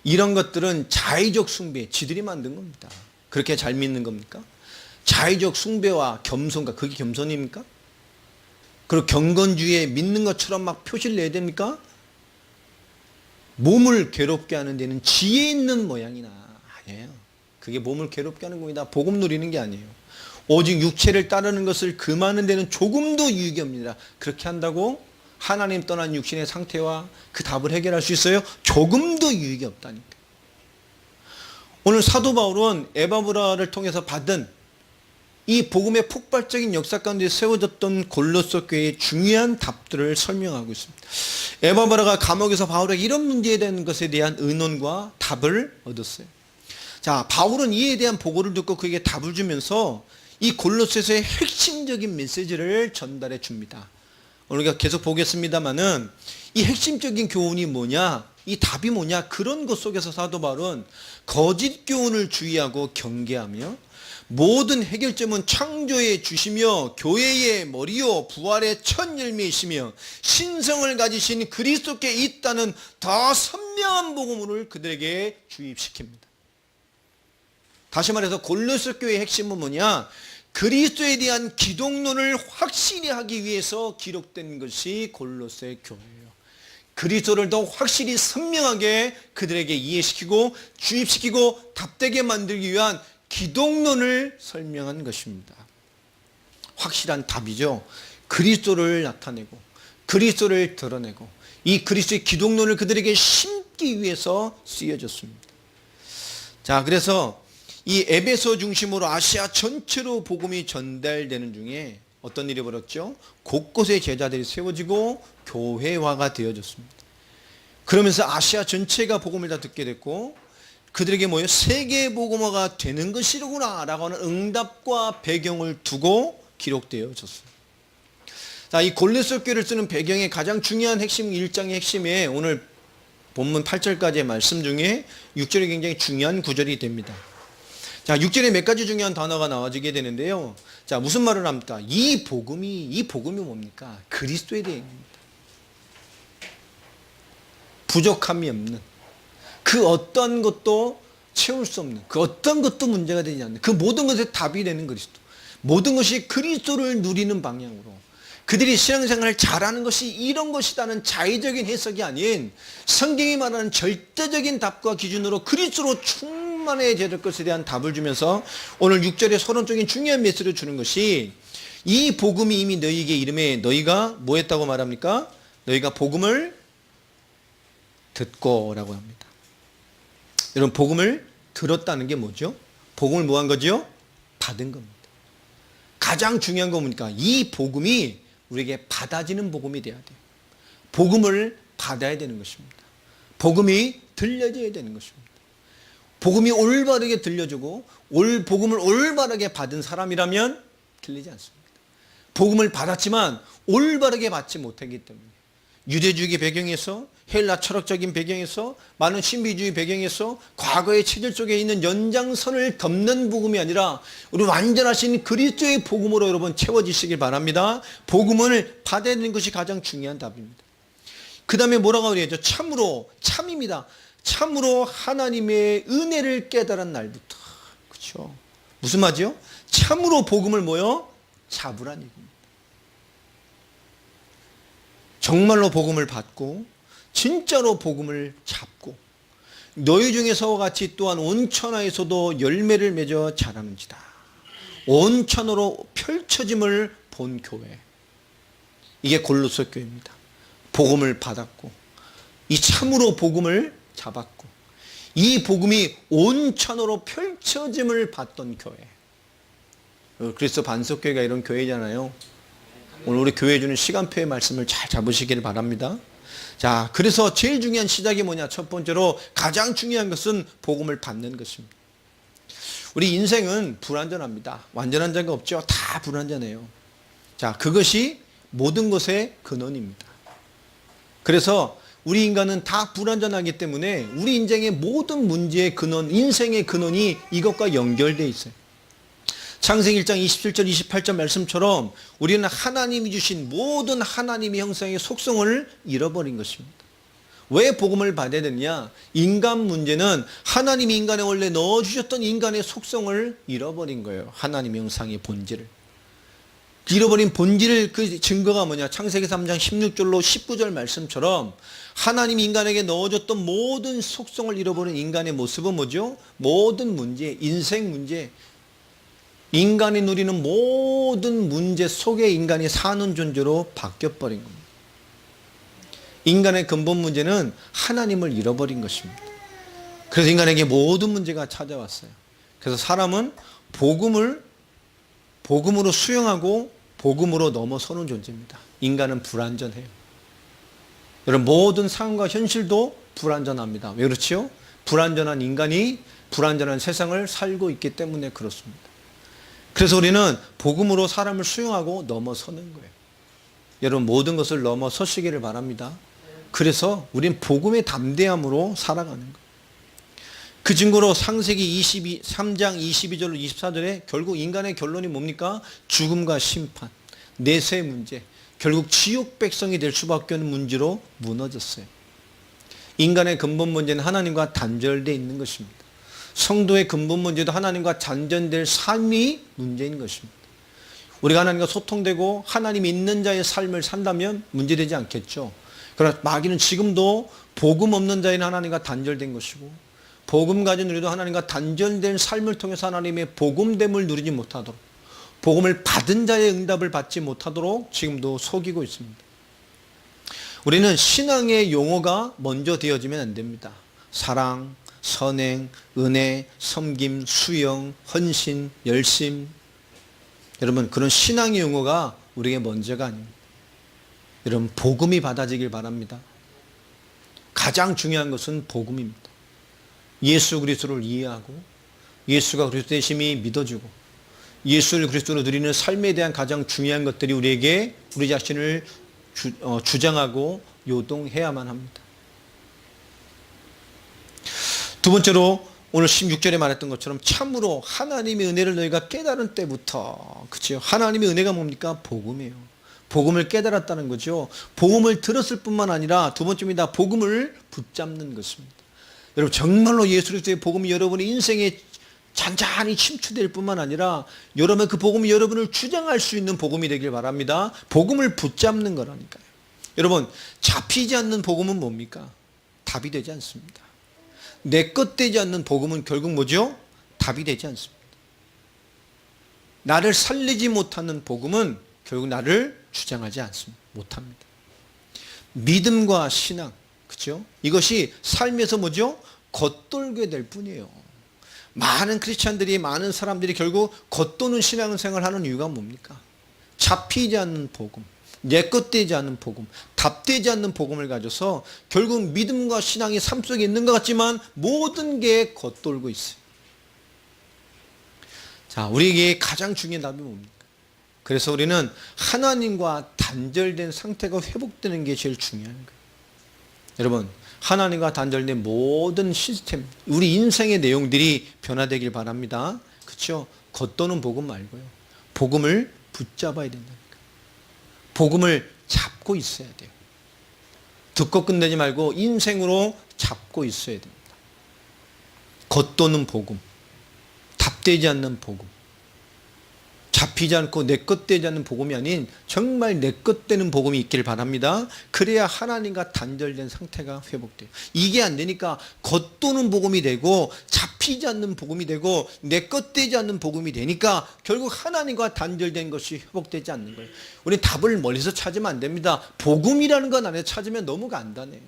이런 것들은 자의적 숭배, 지들이 만든 겁니다. 그렇게 잘 믿는 겁니까? 자의적 숭배와 겸손과 그게 겸손입니까? 그리고 경건주의에 믿는 것처럼 막 표시를 내야 됩니까? 몸을 괴롭게 하는 데는 지혜 있는 모양이나 아니에요. 그게 몸을 괴롭게 하는 겁니다. 복음 누리는 게 아니에요. 오직 육체를 따르는 것을 금하는 데는 조금도 유익이 없습니다. 그렇게 한다고 하나님 떠난 육신의 상태와 그 답을 해결할 수 있어요? 조금도 유익이 없다니까. 오늘 사도 바울은 에바브라를 통해서 받은 이 복음의 폭발적인 역사 가운데 세워졌던 골로새 교회의 중요한 답들을 설명하고 있습니다. 에바브라가 감옥에서 바울에게 이런 문제에 대한 것에 대한 의논과 답을 얻었어요. 자, 바울은 이에 대한 보고를 듣고 그에게 답을 주면서 이 골로새서의 핵심적인 메시지를 전달해 줍니다. 오늘 우리가 계속 보겠습니다만은 이 핵심적인 교훈이 뭐냐, 이 답이 뭐냐, 그런 것 속에서 사도 바울은 거짓 교훈을 주의하고 경계하며 모든 해결점은 창조의 주시며 교회의 머리요 부활의 첫 열매이시며 신성을 가지신 그리스도께 있다는 더 선명한 복음을 그들에게 주입시킵니다. 다시 말해서 골로새 교회의 핵심은 뭐냐? 그리스도에 대한 기독론을 확실히 하기 위해서 기록된 것이 골로새 교회예요. 그리스도를 더 확실히 선명하게 그들에게 이해시키고 주입시키고 답되게 만들기 위한 기독론을 설명한 것입니다. 확실한 답이죠. 그리스도를 나타내고 그리스도를 드러내고 이 그리스도의 기독론을 그들에게 심기 위해서 쓰여졌습니다. 자, 그래서 이 에베소 중심으로 아시아 전체로 복음이 전달되는 중에 어떤 일이 벌었죠? 곳곳에 제자들이 세워지고 교회화가 되어졌습니다. 그러면서 아시아 전체가 복음을 다 듣게 됐고 그들에게 뭐예요? 세계 복음화가 되는 것이로구나 라고 하는 응답과 배경을 두고 기록되어졌습니다. 자, 이 골로새 교회를 쓰는 배경의 가장 중요한 핵심 1장의 핵심에 오늘 본문 8절까지의 말씀 중에 6절이 굉장히 중요한 구절이 됩니다. 자, 6절에 몇 가지 중요한 단어가 나와지게 되는데요. 자, 무슨 말을 합니까? 이 복음이 뭡니까? 그리스도에 대해입니다. 부족함이 없는, 그 어떤 것도 채울 수 없는, 그 어떤 것도 문제가 되지 않는, 그 모든 것에 답이 되는 그리스도, 모든 것이 그리스도를 누리는 방향으로 그들이 신앙생활을 잘하는 것이 이런 것이라는 자의적인 해석이 아닌 성경이 말하는 절대적인 답과 기준으로 그리스도로 충만해져야 될 것에 대한 답을 주면서 오늘 6절에 서론적인 중요한 메시지를 주는 것이 이 복음이 이미 너희에게 이름에 너희가 뭐 했다고 말합니까? 너희가 복음을 듣고 라고 합니다. 여러분, 복음을 들었다는 게 뭐죠? 복음을 뭐 한 거죠? 받은 겁니다. 가장 중요한 건 뭡니까? 이 복음이 우리에게 받아지는 복음이 돼야 돼요. 복음을 받아야 되는 것입니다. 복음이 들려져야 되는 것입니다. 복음이 올바르게 들려주고 복음을 올바르게 받은 사람이라면 들리지 않습니다. 복음을 받았지만 올바르게 받지 못하기 때문에 유대주의 배경에서 헬라 철학적인 배경에서 많은 신비주의 배경에서 과거의 체질 속에 있는 연장선을 덮는 복음이 아니라 우리 완전하신 그리스도의 복음으로 여러분 채워지시길 바랍니다. 복음을 받아야 되는 것이 가장 중요한 답입니다. 그 다음에 뭐라고 그래야죠? 참입니다. 참으로 하나님의 은혜를 깨달은 날부터. 그렇죠? 무슨 말이죠? 참으로 복음을 잡으란 얘기입니다. 정말로 복음을 받고 진짜로 복음을 잡고 너희 중에서와 같이 또한 온천하에서도 열매를 맺어 자라는지다. 온천으로 펼쳐짐을 본 교회. 이게 골로새 교회입니다. 복음을 받았고 이 참으로 복음을 잡았고 이 복음이 온천으로 펼쳐짐을 받던 교회. 그래서 반석교회가 이런 교회잖아요. 오늘 우리 교회 주는 시간표의 말씀을 잘 잡으시기를 바랍니다. 자, 그래서 제일 중요한 시작이 뭐냐? 첫 번째로 가장 중요한 것은 복음을 받는 것입니다. 우리 인생은 불완전합니다. 완전한 자가 없죠. 다 불완전해요. 자, 그것이 모든 것의 근원입니다. 그래서 우리 인간은 다 불완전하기 때문에 우리 인생의 모든 문제의 근원, 인생의 근원이 이것과 연결되어 있어요. 창세기 1장 27절 28절 말씀처럼 우리는 하나님이 주신 모든 하나님의 형상의 속성을 잃어버린 것입니다. 왜 복음을 받아야 되느냐? 인간 문제는 하나님이 인간에 원래 넣어주셨던 인간의 속성을 잃어버린 거예요. 하나님의 형상의 본질을. 잃어버린 본질을 그 증거가 뭐냐? 창세기 3장 16절로 19절 말씀처럼 하나님이 인간에게 넣어줬던 모든 속성을 잃어버린 인간의 모습은 뭐죠? 모든 문제, 인생 문제, 인간이 누리는 모든 문제 속에 인간이 사는 존재로 바뀌어버린 겁니다. 인간의 근본 문제는 하나님을 잃어버린 것입니다. 그래서 인간에게 모든 문제가 찾아왔어요. 그래서 사람은 복음으로 수용하고 복음으로 넘어서는 존재입니다. 인간은 불완전해요. 여러분, 모든 상황과 현실도 불완전합니다. 왜 그렇지요? 불완전한 인간이 불완전한 세상을 살고 있기 때문에 그렇습니다. 그래서 우리는 복음으로 사람을 수용하고 넘어서는 거예요. 여러분 모든 것을 넘어서시기를 바랍니다. 그래서 우리는 복음의 담대함으로 살아가는 거예요. 그 증거로 창세기 3장 22절로 24절에 결국 인간의 결론이 뭡니까? 죽음과 심판, 내세의 문제, 결국 지옥 백성이 될 수밖에 없는 문제로 무너졌어요. 인간의 근본 문제는 하나님과 단절되어 있는 것입니다. 성도의 근본 문제도 하나님과 단절될 삶이 문제인 것입니다. 우리가 하나님과 소통되고 하나님이 있는 자의 삶을 산다면 문제되지 않겠죠. 그러나 마귀는 지금도 복음 없는 자인 하나님과 단절된 것이고 복음 가진 우리도 하나님과 단절된 삶을 통해서 하나님의 복음됨을 누리지 못하도록 복음을 받은 자의 응답을 받지 못하도록 지금도 속이고 있습니다. 우리는 신앙의 용어가 먼저 되어지면 안 됩니다. 사랑, 선행, 은혜, 섬김, 수영, 헌신, 열심. 여러분 그런 신앙의 용어가 우리에게 먼저가 아닙니다. 여러분 복음이 받아지길 바랍니다. 가장 중요한 것은 복음입니다. 예수 그리스도를 이해하고 예수가 그리스도 되심이 믿어지고 예수를 그리스도로 누리는 삶에 대한 가장 중요한 것들이 우리에게 우리 자신을 주장하고 요동해야만 합니다. 두 번째로 오늘 16절에 말했던 것처럼 참으로 하나님의 은혜를 너희가 깨달은 때부터, 그렇죠? 하나님의 은혜가 뭡니까? 복음이에요. 복음을 깨달았다는 거죠. 복음을 들었을 뿐만 아니라 두 번째입니다. 복음을 붙잡는 것입니다. 여러분 정말로 예수 그리스도의 복음이 여러분의 인생에 잔잔히 침투될 뿐만 아니라 여러분 그 복음이 여러분을 주장할 수 있는 복음이 되길 바랍니다. 복음을 붙잡는 거라니까요. 여러분 잡히지 않는 복음은 뭡니까? 답이 되지 않습니다. 내 것 되지 않는 복음은 결국 뭐죠? 답이 되지 않습니다. 나를 살리지 못하는 복음은 결국 나를 주장하지 않습니다. 못합니다. 믿음과 신앙, 그렇죠? 이것이 삶에서 뭐죠? 겉돌게 될 뿐이에요. 많은 크리스찬들이, 많은 사람들이 결국 겉도는 신앙생활을 하는 이유가 뭡니까? 잡히지 않는 복음, 내 것 되지 않는 복음, 답되지 않는 복음을 가져서 결국 믿음과 신앙이 삶 속에 있는 것 같지만 모든 게 겉돌고 있어요. 자, 우리에게 가장 중요한 답이 뭡니까? 그래서 우리는 하나님과 단절된 상태가 회복되는 게 제일 중요한 거예요. 여러분 하나님과 단절된 모든 시스템, 우리 인생의 내용들이 변화되길 바랍니다. 그렇죠? 겉도는 복음 말고요. 복음을 붙잡아야 된다니까. 복음을 잡고 있어야 돼요. 듣고 끝내지 말고 인생으로 잡고 있어야 됩니다. 겉도는 복음, 답되지 않는 복음, 잡히지 않고 내 것 되지 않는 복음이 아닌 정말 내 것 되는 복음이 있기를 바랍니다. 그래야 하나님과 단절된 상태가 회복돼요. 이게 안 되니까 겉도는 복음이 되고 잡히지 않는 복음이 되고 내 것 되지 않는 복음이 되니까 결국 하나님과 단절된 것이 회복되지 않는 거예요. 우리 답을 멀리서 찾으면 안 됩니다. 복음이라는 것 안에 찾으면 너무 간단해요.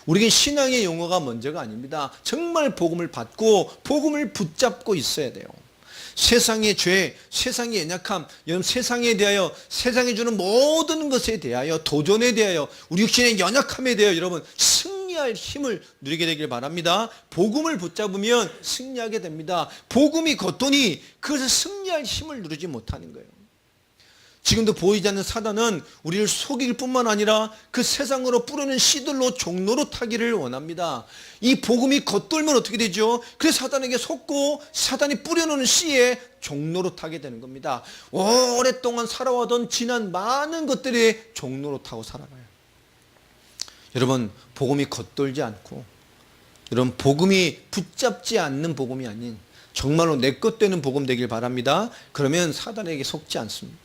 우리에게 신앙의 용어가 먼저가 아닙니다. 정말 복음을 받고 복음을 붙잡고 있어야 돼요. 세상의 죄, 세상의 연약함, 여러분 세상에 대하여, 세상이 주는 모든 것에 대하여, 도전에 대하여, 우리 육신의 연약함에 대하여 여러분 승리할 힘을 누리게 되길 바랍니다. 복음을 붙잡으면 승리하게 됩니다. 복음이 겉도니 그것을 승리할 힘을 누리지 못하는 거예요. 지금도 보이지 않는 사단은 우리를 속일 뿐만 아니라 그 세상으로 뿌리는 씨들로 종로로 타기를 원합니다. 이 복음이 겉돌면 어떻게 되죠? 그래서 사단에게 속고 사단이 뿌려놓은 씨에 종로로 타게 되는 겁니다. 오랫동안 살아와던 지난 많은 것들이 종로로 타고 살아가요. 여러분 복음이 겉돌지 않고 여러분 복음이 붙잡지 않는 복음이 아닌 정말로 내 것 되는 복음 되길 바랍니다. 그러면 사단에게 속지 않습니다.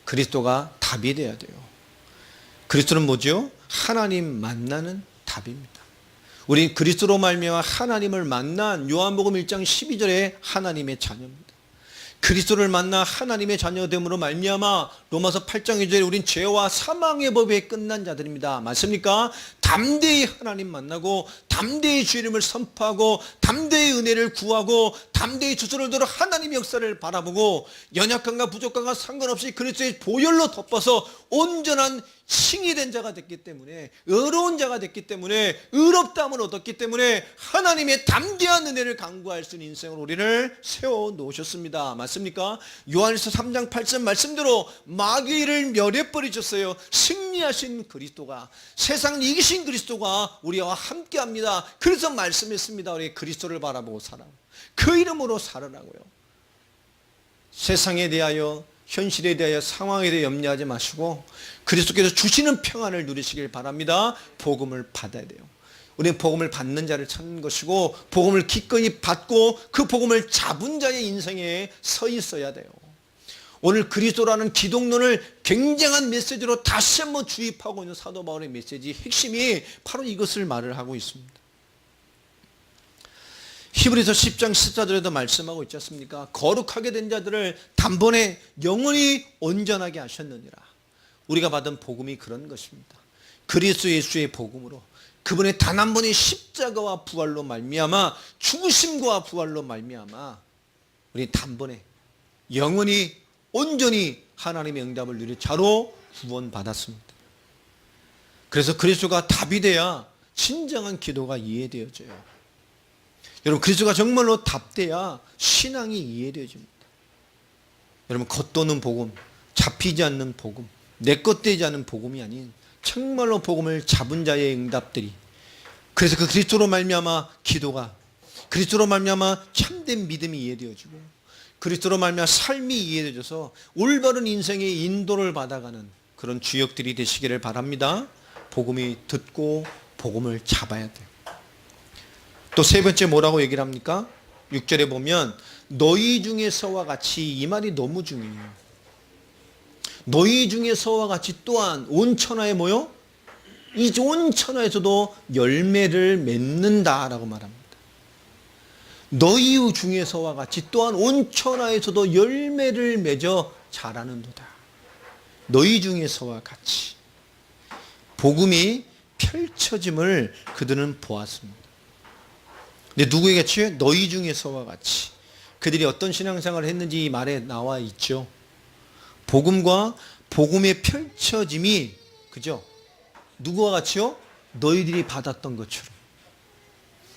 그리스도가 답이 돼야 돼요. 그리스도는 뭐죠? 하나님 만나는 답입니다. 우리 그리스도로 말미암아 하나님을 만난 요한복음 1장 12절에 하나님의 자녀입니다. 그리스도를 만나 하나님의 자녀됨으로 말미암아 로마서 8장 2절에 우린 죄와 사망의 법에 끝난 자들입니다. 맞습니까? 담대히 하나님 만나고 담대히 주 이름을 선포하고 담대히 은혜를 구하고 담대히 두 손을 들어 하나님의 역사를 바라보고 연약함과 부족함과 상관없이 그리스도의 보혈로 덮어서 온전한 칭이 된 자가 됐기 때문에, 의로운 자가 됐기 때문에, 의롭다함을 얻었기 때문에 하나님의 담대한 은혜를 간구할 수 있는 인생으로 우리를 세워놓으셨습니다. 맞습니까? 요한일서 3장 8절 말씀대로 마귀를 멸해버리셨어요. 승리하신 그리스도가, 세상을 이기신 그리스도가 우리와 함께합니다. 그래서 말씀했습니다. 우리 그리스도를 바라보고 살아, 그 이름으로 살아라고요. 세상에 대하여, 현실에 대하여, 상황에 대해 염려하지 마시고 그리스도께서 주시는 평안을 누리시길 바랍니다. 복음을 받아야 돼요. 우리는 복음을 받는 자를 찾는 것이고 복음을 기꺼이 받고 그 복음을 잡은 자의 인생에 서 있어야 돼요. 오늘 그리스도라는 기독론을 굉장한 메시지로 다시 한번 주입하고 있는 사도 바울의 메시지 핵심이 바로 이것을 말을 하고 있습니다. 히브리서 10장 14절에도 말씀하고 있지 않습니까? 거룩하게 된 자들을 단번에 영원히 온전하게 하셨느니라. 우리가 받은 복음이 그런 것입니다. 그리스도 예수의 복음으로, 그분의 단 한 번의 십자가와 부활로 말미암아, 죽으심과 부활로 말미암아 우리 단번에 영원히 온전히 하나님의 응답을 누릴 자로 구원받았습니다. 그래서 그리스도가 답이 돼야 진정한 기도가 이해되어져요. 여러분, 그리스도가 정말로 답돼야 신앙이 이해되어집니다. 여러분, 겉도는 복음, 잡히지 않는 복음, 내 것 되지 않은 복음이 아닌 정말로 복음을 잡은 자의 응답들이, 그래서 그 그리스도로 말미암아 기도가, 그리스도로 말미암아 참된 믿음이 이해되어지고 그리스도로 말미암아 삶이 이해되어져서 올바른 인생의 인도를 받아가는 그런 주역들이 되시기를 바랍니다. 복음이 듣고 복음을 잡아야 돼요. 또 세 번째 뭐라고 얘기를 합니까? 6절에 보면 너희 중에서와 같이, 이 말이 너무 중요해요. 너희 중에서와 같이 또한 온 천하에 뭐요? 이 온 천하에서도 열매를 맺는다라고 말합니다. 너희 중에서와 같이 또한 온 천하에서도 열매를 맺어 자라는도다. 너희 중에서와 같이 복음이 펼쳐짐을 그들은 보았습니다. 근데 누구에게 같이? 너희 중에서와 같이. 그들이 어떤 신앙생활을 했는지 이 말에 나와 있죠. 복음과 복음의 펼쳐짐이, 그죠? 누구와 같이요? 너희들이 받았던 것처럼.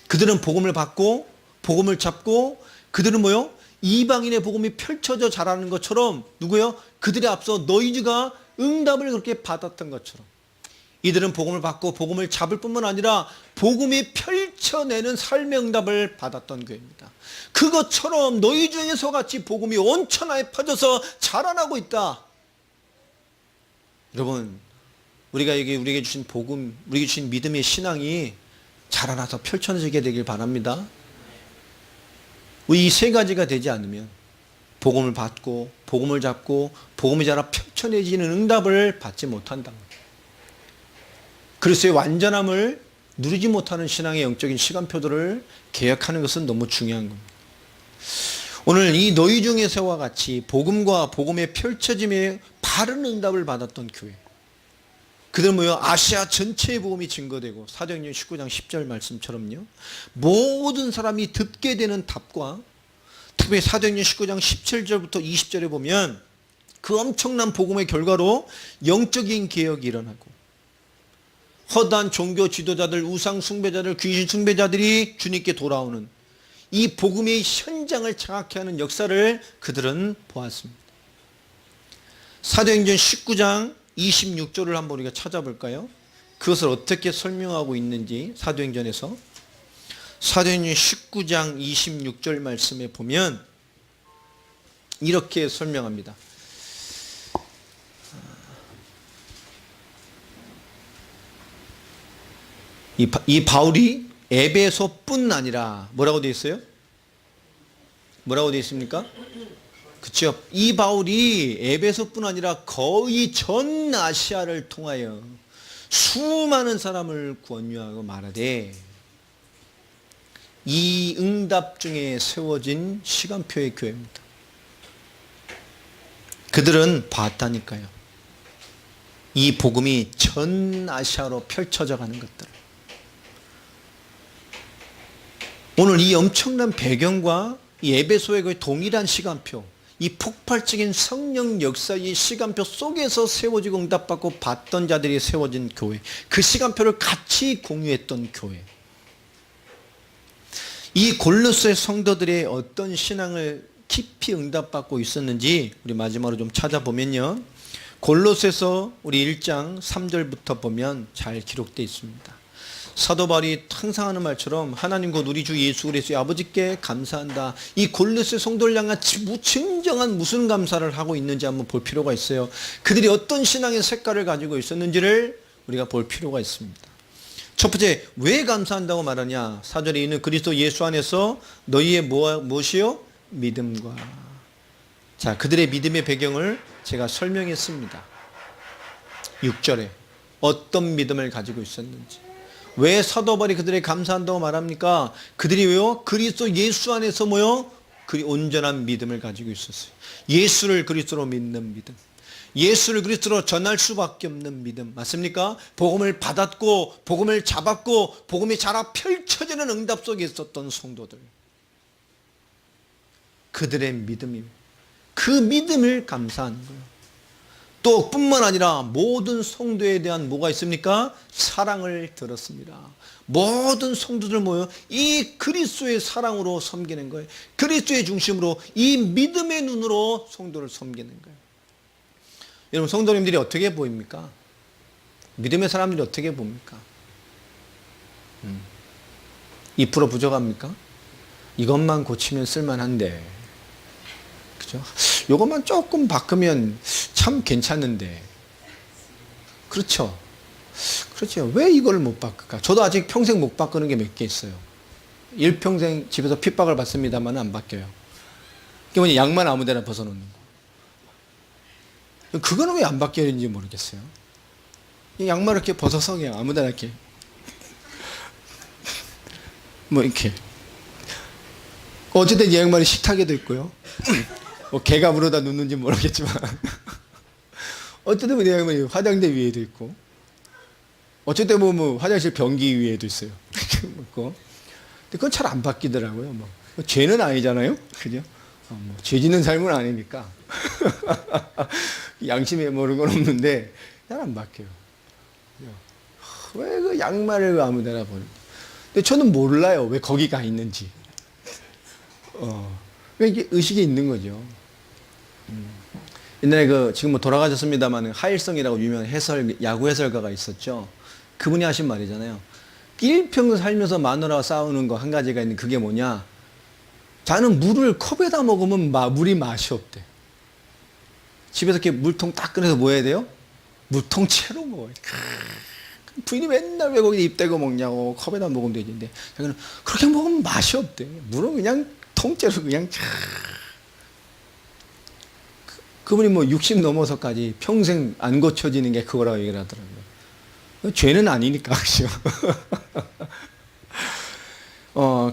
그들은 복음을 받고 복음을 잡고 그들은 뭐요? 이방인의 복음이 펼쳐져 자라는 것처럼 누구요? 그들의 앞서 너희가 응답을 그렇게 받았던 것처럼 이들은 복음을 받고 복음을 잡을 뿐만 아니라 복음이 펼쳐내는 삶의 응답을 받았던 교회입니다. 그것처럼 너희 중에서 같이 복음이 온 천하에 퍼져서 자라나고 있다. 여러분, 우리에게 주신 복음, 우리에게 주신 믿음의 신앙이 자라나서 펼쳐지게 되길 바랍니다. 이 세 가지가 되지 않으면 복음을 받고 복음을 잡고 복음이 자라 펼쳐내지는 응답을 받지 못한다. 그리스도의 완전함을 누리지 못하는 신앙의 영적인 시간표들을 계약하는 것은 너무 중요한 겁니다. 오늘 이 너희 중에서와 같이 복음과 복음의 펼쳐짐에 바른 응답을 받았던 교회, 그들은 뭐요? 아시아 전체의 복음이 증거되고 사도행전 19장 10절 말씀처럼요, 모든 사람이 듣게 되는 답과 특별히 사도행전 19장 17절부터 20절에 보면 그 엄청난 복음의 결과로 영적인 개혁이 일어나고 허다한 종교 지도자들, 우상 숭배자들, 귀신 숭배자들이 주님께 돌아오는 이 복음의 현장을 장악케 하는 역사를 그들은 보았습니다. 사도행전 19장 26절을 한번 우리가 찾아볼까요? 그것을 어떻게 설명하고 있는지 사도행전에서, 사도행전 19장 26절 말씀에 보면 이렇게 설명합니다. 이 바울이 에베소뿐 아니라 뭐라고 되어 있어요? 뭐라고 되어 있습니까? 그렇죠. 이 바울이 에베소뿐 아니라 거의 전 아시아를 통하여 수많은 사람을 구원하고 말하되 이 응답 중에 세워진 시간표의 교회입니다. 그들은 봤다니까요. 이 복음이 전 아시아로 펼쳐져 가는 것들. 오늘 이 엄청난 배경과 이 에베소의 그 동일한 시간표, 이 폭발적인 성령 역사의 시간표 속에서 세워지고 응답받고 받던 자들이 세워진 교회, 그 시간표를 같이 공유했던 교회. 이 골로새 성도들의 어떤 신앙을 깊이 응답받고 있었는지 우리 마지막으로 좀 찾아보면요, 골로새서 우리 1장 3절부터 보면 잘 기록되어 있습니다. 사도 바울이 항상 하는 말처럼 하나님 곧 우리 주 예수 그리스도의 아버지께 감사한다. 이 골로새 성도를 향한 진정한 무슨 감사를 하고 있는지 한번 볼 필요가 있어요. 그들이 어떤 신앙의 색깔을 가지고 있었는지를 우리가 볼 필요가 있습니다. 첫 번째, 왜 감사한다고 말하냐? 4절에 있는 그리스도 예수 안에서 너희의 무엇이요? 믿음과. 자, 그들의 믿음의 배경을 제가 설명했습니다. 6절에 어떤 믿음을 가지고 있었는지. 왜 사도 바울이 그들에게 감사한다고 말합니까? 그들이 왜요? 그리스도 예수 안에서 뭐요? 그 온전한 믿음을 가지고 있었어요. 예수를 그리스도로 믿는 믿음. 예수를 그리스도로 전할 수밖에 없는 믿음. 맞습니까? 복음을 받았고 복음을 잡았고 복음이 자라 펼쳐지는 응답 속에 있었던 성도들. 그들의 믿음입니다. 그 믿음을 감사하는 거예요. 또 뿐만 아니라 모든 성도에 대한 뭐가 있습니까? 사랑을 들었습니다. 모든 성도들 모여 이 그리스도의 사랑으로 섬기는 거예요. 그리스도의 중심으로 이 믿음의 눈으로 성도를 섬기는 거예요. 여러분, 성도님들이 어떻게 보입니까? 믿음의 사람들이 어떻게 봅니까? 2% 부족합니까? 이것만 고치면 쓸만한데, 그죠? 이것만 조금 바꾸면 참 괜찮은데, 그렇죠? 그렇죠. 왜 이걸 못 바꿀까? 저도 아직 평생 못 바꾸는 게 몇 개 있어요. 일평생 집에서 핍박을 받습니다만 안 바뀌어요. 그게 뭐냐, 양말 아무데나 벗어놓는 거. 그거는 왜 안 바뀌는지 모르겠어요. 양말 이렇게 벗어서 그냥 아무데나 이렇게 뭐 이렇게, 어쨌든 이 양말이 식탁에도 있고요. 뭐 개가 물어다 놓는지 모르겠지만 어쨌든 이 양말이 화장대 위에도 있고, 어쨌든 뭐 화장실 변기 위에도 있어요. 근데 그건 잘 안 바뀌더라고요. 뭐 죄는 아니잖아요, 그죠? 뭐 죄 짓는 삶은 아니니까 양심에 모르는 건 없는데 잘 안 바뀌어요. 왜 그 양말을 아무데나 버려? 근데 저는 몰라요, 왜 거기가 있는지. 왜 이게 의식이 있는 거죠. 옛날에 지금 뭐 돌아가셨습니다만 하일성이라고 유명한 야구 해설가가 있었죠. 그분이 하신 말이잖아요. 일평생 살면서 마누라와 싸우는 거 한 가지가 있는, 그게 뭐냐? 자는 물을 컵에다 먹으면 물이 맛이 없대. 집에서 이렇게 물통 딱 꺼내서 뭐 해야 돼요? 물통 채로 먹어요. 부인이 맨날 왜 거기 입 대고 먹냐고, 컵에다 먹으면 되는데 자기는 그렇게 먹으면 맛이 없대. 물은 그냥 통째로 그냥. 그분이 뭐 60 넘어서까지 평생 안 고쳐지는 게 그거라고 얘기를 하더라고요. 죄는 아니니까, 그죠?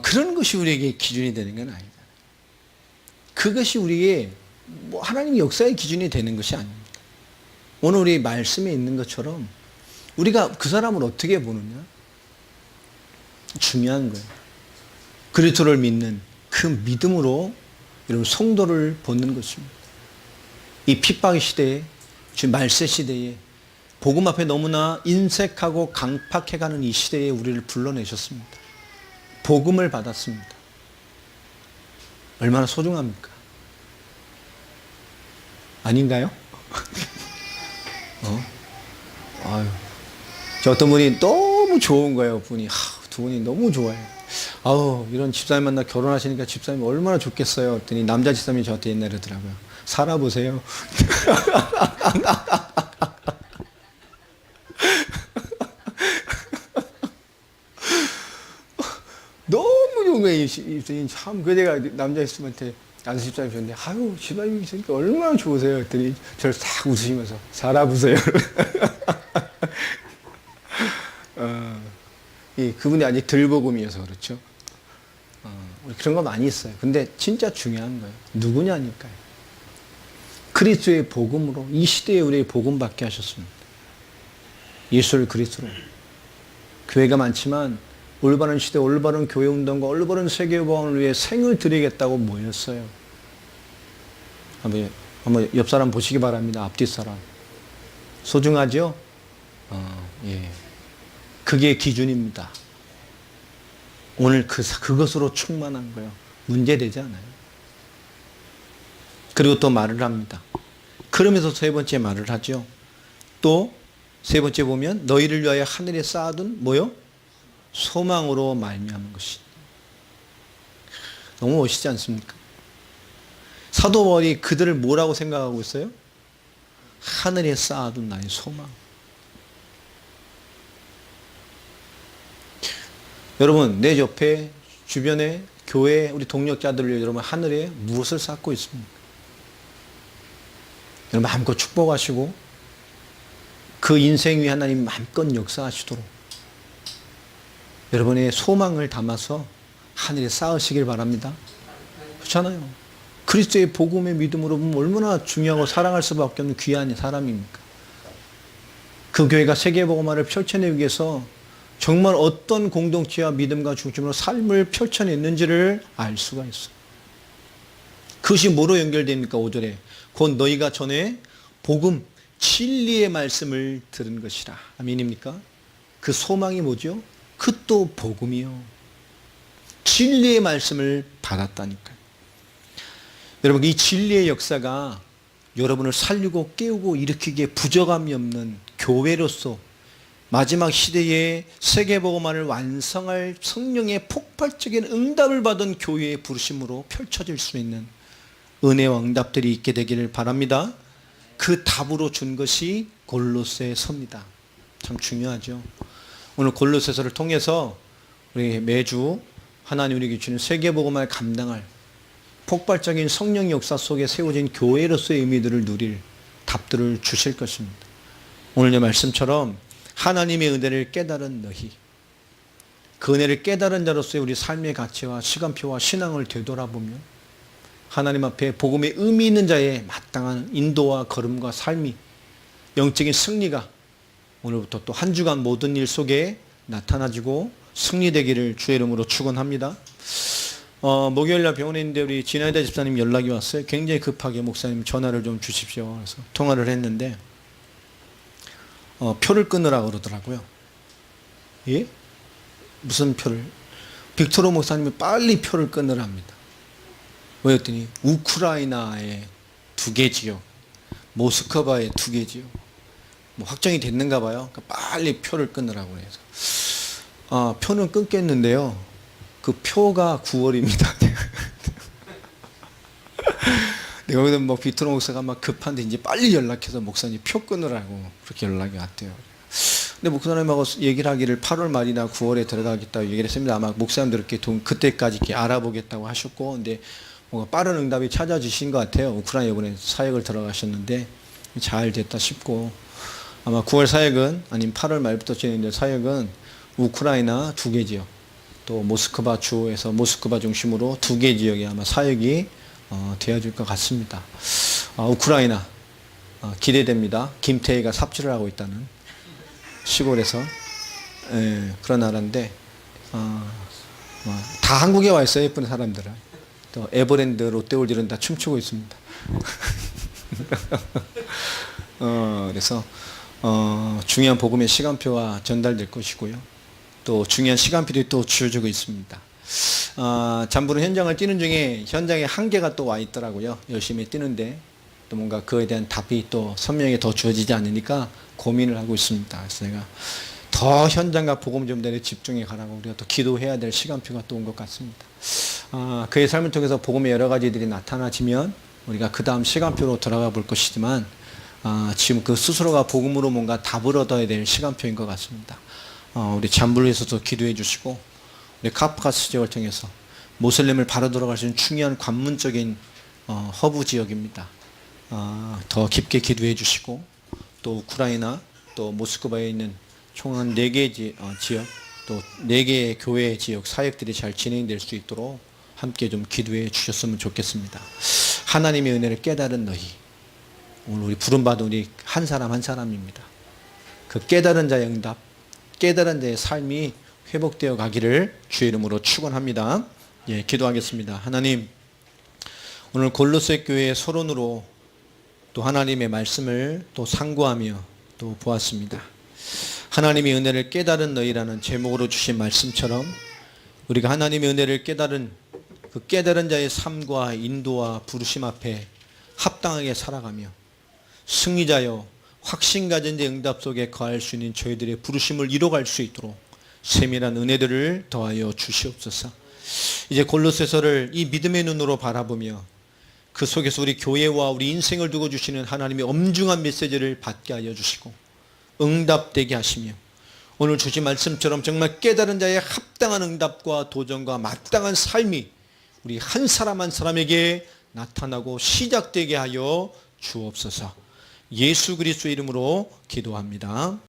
그런 것이 우리에게 기준이 되는 건 아니잖아요. 그것이 우리의 뭐 하나님의 역사의 기준이 되는 것이 아닙니다. 오늘 우리 말씀에 있는 것처럼 우리가 그 사람을 어떻게 보느냐? 중요한 거예요. 그리스도를 믿는 그 믿음으로 여러분 성도를 보는 것입니다. 이 핍박의 시대에, 지금 말세 시대에 복음 앞에 너무나 인색하고 강팍해가는 이 시대에 우리를 불러내셨습니다. 복음을 받았습니다. 얼마나 소중합니까? 아닌가요? 아유, 저 어떤 분이 너무 좋은 거예요. 두 분이 너무 좋아요. 아우, 이런 집사님 만나 결혼하시니까 집사님이 얼마나 좋겠어요. 그랬더니 남자 집사님이 저한테 옛날에 그러더라고요. 살아보세요. 너무 좋은 거예요. 참, 내가 남자 집사님한테, 남자 집사님 줬는데, 아유, 집사님이 있으니까 얼마나 좋으세요. 그랬더니 저를 싹 웃으시면서, 살아보세요. 그분이 아직 들복음이어서 그렇죠. 우리 그런 거 많이 있어요. 근데 진짜 중요한 거예요. 누구냐니까요. 그리스도의 복음으로 이 시대에 우리의 복음 받게 하셨습니다. 예수를 그리스도로. 교회가 많지만 올바른 시대, 올바른 교회 운동과 올바른 세계 보안을 위해 생을 드리겠다고 모였어요. 한번 옆 사람 보시기 바랍니다. 앞뒤 사람. 소중하죠? 예. 그게 기준입니다. 오늘 그것으로 충만한 거예요. 문제되지 않아요. 그리고 또 말을 합니다. 그러면서 세 번째 말을 하죠. 또 세 번째 보면 너희를 위하여 하늘에 쌓아둔 뭐요? 소망으로 말미암은 것이. 너무 멋있지 않습니까? 사도 바울이 그들을 뭐라고 생각하고 있어요? 하늘에 쌓아둔 나의 소망. 여러분, 내 옆에 주변에 교회 우리 동력자들을 위해 여러분 하늘에 무엇을 쌓고 있습니까? 여러분 마음껏 축복하시고 그 인생 위에 하나님 마음껏 역사하시도록 여러분의 소망을 담아서 하늘에 쌓으시길 바랍니다. 그렇잖아요. 그리스도의 복음의 믿음으로 보면 얼마나 중요하고 사랑할 수밖에 없는 귀한 사람입니까? 그 교회가 세계복음화를 펼쳐내기 위해서 정말 어떤 공동체와 믿음과 중심으로 삶을 펼쳐냈는지를 알 수가 있어요. 그것이 뭐로 연결됩니까? 5절에 곧 너희가 전에 복음 진리의 말씀을 들은 것이라. 아멘입니까? 그 소망이 뭐죠? 그 또 복음이요. 진리의 말씀을 받았다니까요. 여러분 이 진리의 역사가 여러분을 살리고 깨우고 일으키기에 부족함이 없는 교회로서 마지막 시대에 세계복음화를 완성할 성령의 폭발적인 응답을 받은 교회의 부르심으로 펼쳐질 수 있는 은혜와 응답들이 있게 되기를 바랍니다. 그 답으로 준 것이 골로새서입니다. 참 중요하죠. 오늘 골로새서를 통해서 우리 매주 하나님 우리에게 주는 세계복음화를 감당할 폭발적인 성령 역사 속에 세워진 교회로서의 의미들을 누릴 답들을 주실 것입니다. 오늘 내 말씀처럼 하나님의 은혜를 깨달은 너희, 그 은혜를 깨달은 자로서의 우리 삶의 가치와 시간표와 신앙을 되돌아보면 하나님 앞에 복음의 의미 있는 자의 마땅한 인도와 걸음과 삶이 영적인 승리가 오늘부터 또 한 주간 모든 일 속에 나타나지고 승리되기를 주의 이름으로 축원합니다. 목요일날 병원에 있는데 우리 진아이다 집사님 연락이 왔어요. 굉장히 급하게 목사님 전화를 좀 주십시오. 그래서 통화를 했는데 표를 끊으라고 그러더라고요. 예? 무슨 표를? 빅토르 목사님이 빨리 표를 끊으랍니다. 왜 했더니 우크라이나의 2개 지역, 모스크바의 2개 지역 뭐 확정이 됐는가 봐요. 그러니까 빨리 표를 끊으라고 해서 표는 끊겠는데요. 그 표가 9월입니다. 내가 거기서 뭐 빅토르 목사가 막 급한데 이제 빨리 연락해서 목사님 표 끊으라고 그렇게 연락이 왔대요. 근데 목사님하고 얘기를 하기를 8월 말이나 9월에 들어가겠다고 얘기를 했습니다. 아마 목사님들 이렇게 그때까지 이렇게 알아보겠다고 하셨고, 근데 뭔가 빠른 응답이 찾아지신 것 같아요. 우크라이나 이번에 사역을 들어가셨는데 잘 됐다 싶고, 아마 9월 사역은 아니면 8월 말부터 진행될 사역은 우크라이나 2개 지역, 또 모스크바 주에서 모스크바 중심으로 2개 지역에 아마 사역이 되어질 것 같습니다. 우크라이나 기대됩니다. 김태희가 삽질을 하고 있다는 시골에서 그런 나라인데 다 한국에 와 있어요. 예쁜 사람들은. 또 에버랜드 롯데월드는 다 춤추고 있습니다. 그래서 중요한 복음의 시간표가 전달될 것이고요. 또 중요한 시간표들이 또 주어지고 있습니다. 잠부른 현장을 뛰는 중에 현장에 한계가 또 와 있더라고요. 열심히 뛰는데 또 뭔가 그에 대한 답이 또 선명하게 더 주어지지 않으니까 고민을 하고 있습니다. 그래서 내가 더 현장과 복음 전달에 집중해 가라고 우리가 또 기도해야 될 시간표가 또 온 것 같습니다. 그의 삶을 통해서 복음의 여러 가지들이 나타나지면 우리가 그 다음 시간표로 들어가 볼 것이지만 지금 그 스스로가 복음으로 뭔가 답을 얻어야 될 시간표인 것 같습니다. 우리 잠불을 위해서도 기도해 주시고, 우리 카프카스 지역을 통해서 모슬렘을 바로 돌아갈 수 있는 중요한 관문적인 허브 지역입니다. 더 깊게 기도해 주시고, 또 우크라이나 또 모스크바에 있는 총 한 4개 지역, 또 4개의 교회 지역 사역들이 잘 진행될 수 있도록 함께 좀 기도해 주셨으면 좋겠습니다. 하나님의 은혜를 깨달은 너희, 오늘 우리 부름받은 우리 한 사람 한 사람입니다. 그 깨달은 자의 응답, 깨달은 자의 삶이 회복되어 가기를 주의 이름으로 축원합니다. 예, 기도하겠습니다. 하나님, 오늘 골로새 교회의 서론으로 또 하나님의 말씀을 또 상고하며 또 보았습니다. 하나님의 은혜를 깨달은 너희라는 제목으로 주신 말씀처럼 우리가 하나님의 은혜를 깨달은 그 깨달은 자의 삶과 인도와 부르심 앞에 합당하게 살아가며 승리자여 확신 가진 자 응답 속에 거할 수 있는 저희들의 부르심을 이뤄갈 수 있도록 세밀한 은혜들을 더하여 주시옵소서. 이제 골로새서를 이 믿음의 눈으로 바라보며 그 속에서 우리 교회와 우리 인생을 두고 주시는 하나님의 엄중한 메시지를 받게 하여 주시고 응답되게 하시며 오늘 주신 말씀처럼 정말 깨달은 자의 합당한 응답과 도전과 마땅한 삶이 우리 한 사람 한 사람에게 나타나고 시작되게 하여 주옵소서. 예수 그리스도의 이름으로 기도합니다.